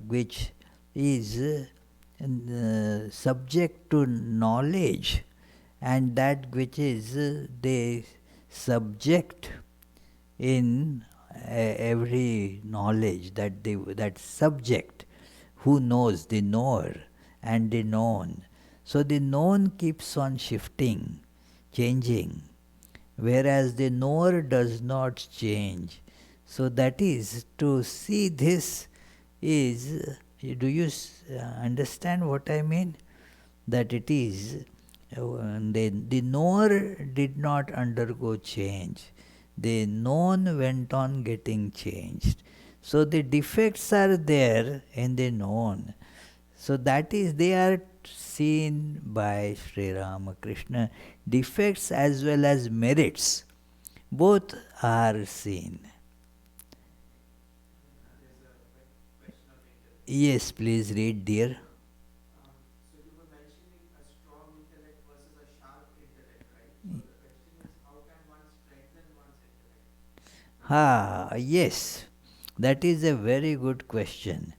which is subject to knowledge, and that which is the subject in every knowledge, that subject who knows, the knower and the known. So the known keeps on shifting, changing, whereas the knower does not change. So that is, to see this is, do you understand what I mean? That it is, the knower did not undergo change. The known went on getting changed. So the defects are there in the known. So that is, they are seen by Sri Ramakrishna. Defects as well as merits, both are seen. Yes, please read, dear. So you were mentioning a strong intellect versus a sharp intellect, right? So the question is, how can one strengthen one's intellect? Yes, that is a very good question.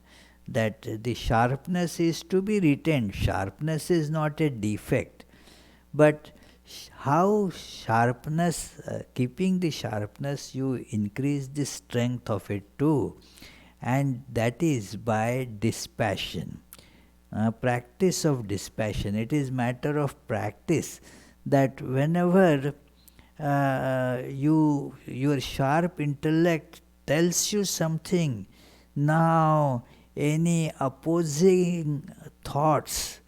That the sharpness is to be retained. Sharpness is not a defect, but how sharpness, keeping the sharpness, you increase the strength of it too, and that is by dispassion. Practice of dispassion. It is matter of practice that whenever your sharp intellect tells you something, now any opposing thoughts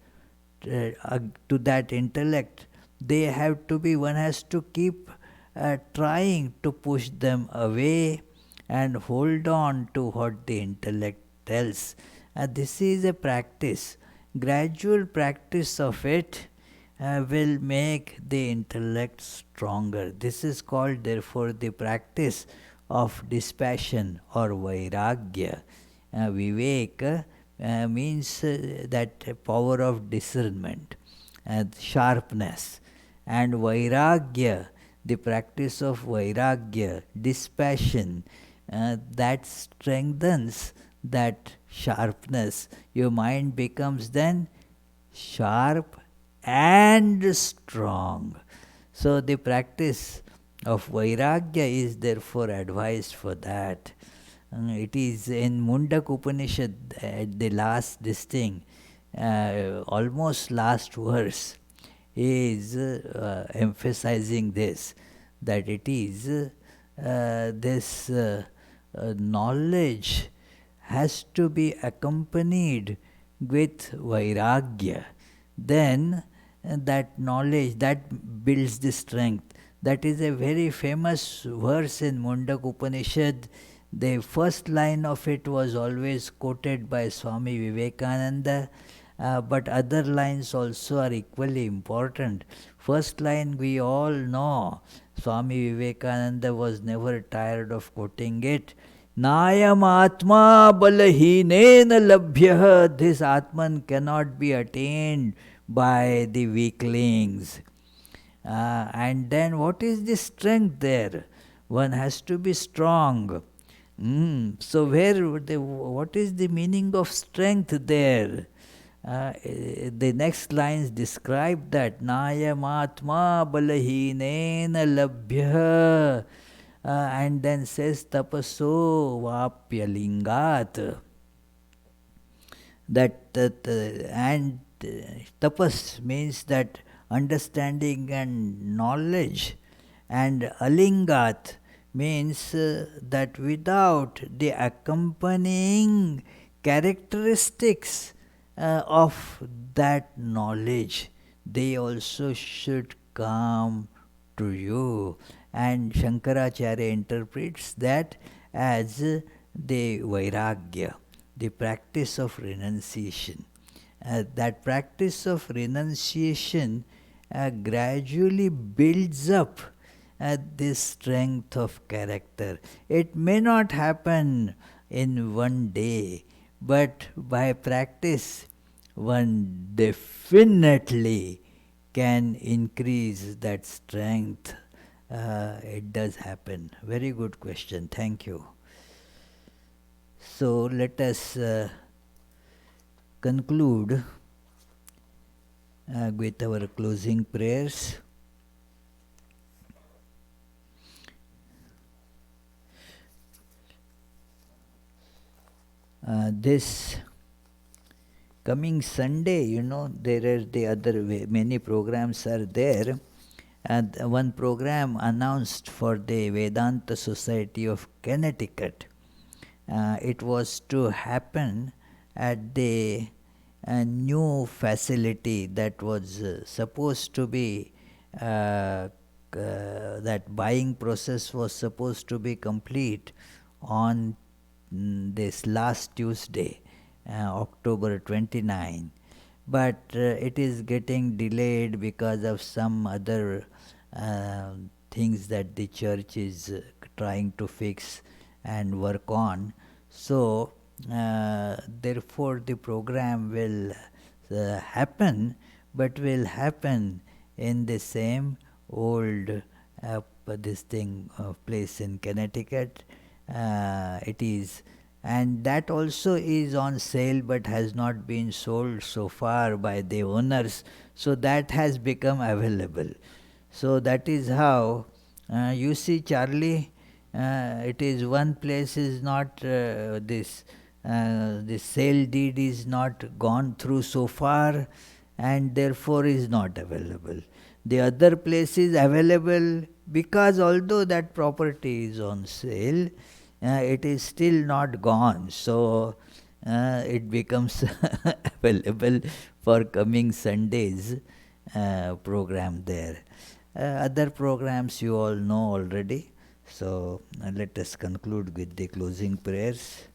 to that intellect, they have to be, one has to keep trying to push them away and hold on to what the intellect tells. This is a practice. Gradual practice of it will make the intellect stronger. This is called, therefore, the practice of dispassion or vairagya. Vivek means that power of discernment, sharpness, and vairagya, the practice of vairagya, dispassion, that strengthens that sharpness, your mind becomes then sharp and strong. So the practice of Vairagya is therefore advised for that. It is in Mundak Upanishad at the last this thing, almost last verse is emphasizing this, that it is this knowledge has to be accompanied with Vairagya. Then that knowledge that builds the strength. That is a very famous verse in Mundak Upanishad. The first line of it was always quoted by Swami Vivekananda, but other lines also are equally important. First line we all know. Swami Vivekananda was never tired of quoting it. Nayam atma balahinena labhyah. This Atman cannot be attained by the weaklings. And then what is the strength there? One has to be strong. So what is the meaning of strength there? The next lines describe that Nayamatma balahinena labhyah, and then says tapaso vapyalingat. And tapas means that understanding and knowledge, and alingat means that without the accompanying characteristics of that knowledge, they also should come to you. And Shankaracharya interprets that as the Vairagya, the practice of renunciation. That practice of renunciation gradually builds up this strength of character. It may not happen in one day, but by practice, one definitely can increase that strength. It does happen. Very good question. Thank you. So let us conclude with our closing prayers. This coming Sunday, there are the other many programs are there. And one program announced for the Vedanta Society of Connecticut. It was to happen at the new facility that was supposed to be, that buying process was supposed to be complete on this last Tuesday, October 29. But it is getting delayed because of some other things that the church is trying to fix and work on. So, therefore, the program will happen, but will happen in the same old place in Connecticut. It is, and that also is on sale but has not been sold so far by the owners. So that has become available. So that is how you see, Charlie. It is one place is not this sale deed is not gone through so far, and therefore is not available. The other place is available because although that property is on sale, it is still not gone. So it becomes available for coming Sunday's program there. Other programs you all know already. So let us conclude with the closing prayers.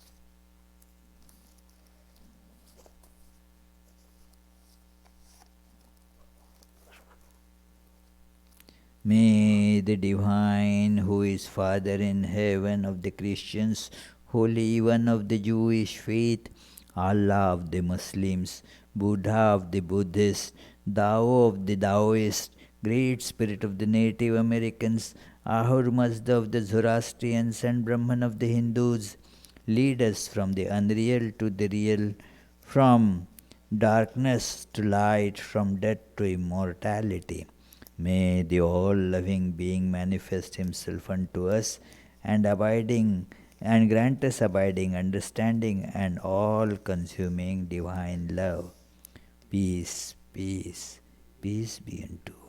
May the Divine, who is Father in heaven of the Christians, Holy One of the Jewish faith, Allah of the Muslims, Buddha of the Buddhists, Tao of the Taoists, Great Spirit of the Native Americans, Ahura Mazda of the Zoroastrians, and Brahman of the Hindus, lead us from the unreal to the real, from darkness to light, from death to immortality. May the all-loving being manifest himself unto us and grant us abiding understanding and all-consuming divine love. Peace, peace, peace be unto